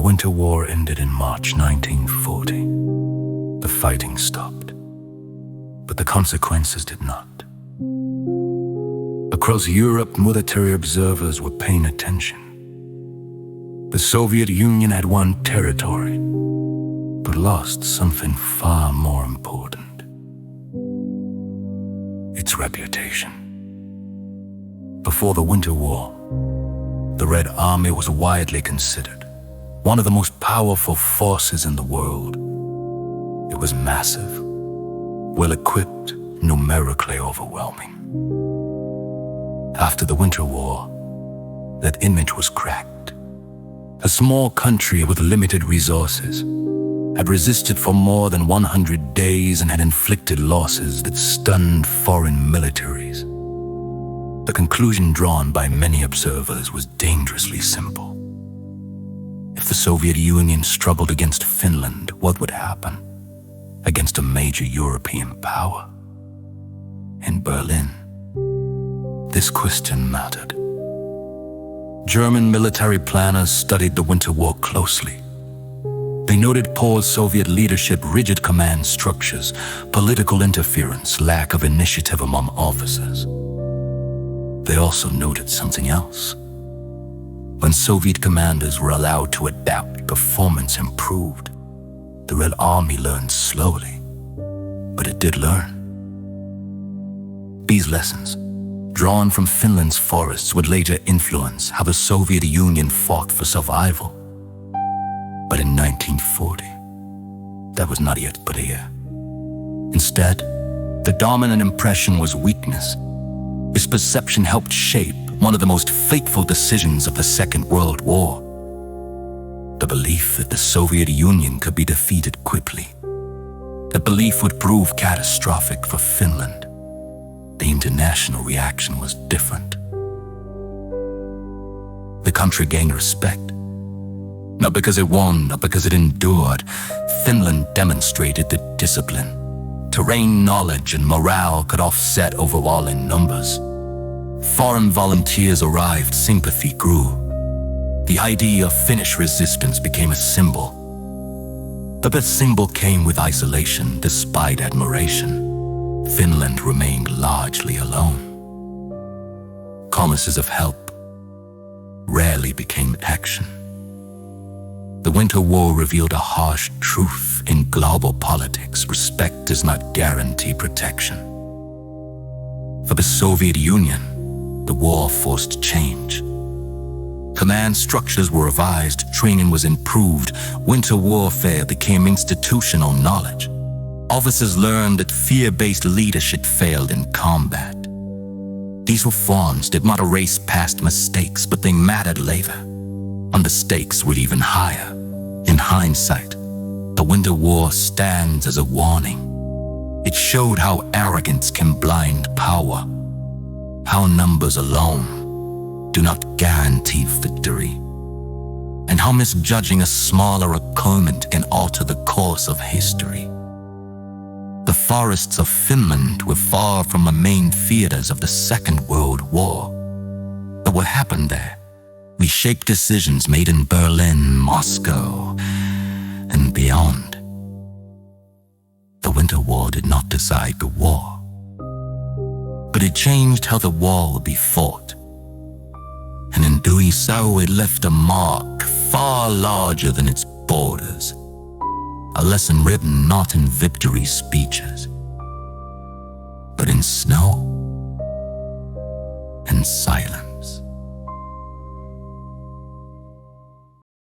The Winter War ended in March 1940. The fighting stopped, but the consequences did not. Across Europe, military observers were paying attention. The Soviet Union had won territory, but lost something far more important: its reputation. Before the Winter War, the Red Army was widely considered one of the most powerful forces in the world. It was massive, well-equipped, numerically overwhelming. After the Winter War, that image was cracked. A small country with limited resources had resisted for more than 100 days and had inflicted losses that stunned foreign militaries. The conclusion drawn by many observers was dangerously simple. If the Soviet Union struggled against Finland, what would happen against a major European power? In Berlin, this question mattered. German military planners studied the Winter War closely. They noted poor Soviet leadership, rigid command structures, political interference, lack of initiative among officers. They also noted something else. When Soviet commanders were allowed to adapt, performance improved. The Red Army learned slowly, but it did learn. These lessons, drawn from Finland's forests, would later influence how the Soviet Union fought for survival. But in 1940, that was not yet put here. Instead, the dominant impression was weakness. This perception helped shape one of the most fateful decisions of the Second World War: the belief that the Soviet Union could be defeated quickly. That belief would prove catastrophic for Finland. The international reaction was different. The country gained respect. Not because it won, not because it endured. Finland demonstrated that discipline, terrain knowledge, and morale could offset overwhelming numbers. Foreign volunteers arrived, sympathy grew. The idea of Finnish resistance became a symbol. But the symbol came with isolation. Despite admiration, Finland remained largely alone. Promises of help rarely became action. The Winter War revealed a harsh truth in global politics: respect does not guarantee protection. For the Soviet Union, the war forced change. Command structures were revised, training was improved, winter warfare became institutional knowledge. Officers learned that fear-based leadership failed in combat. These reforms did not erase past mistakes, but they mattered later, and the stakes were even higher. In hindsight, the Winter War stands as a warning. It showed how arrogance can blind power, how numbers alone do not guarantee victory, and how misjudging a smaller opponent can alter the course of history. The forests of Finland were far from the main theaters of the Second World War. But what happened there reshaped decisions made in Berlin, Moscow, and beyond. The Winter War did not decide the war, but it changed how the war would be fought. And in doing so, it left a mark far larger than its borders. A lesson written not in victory speeches, but in snow and silence.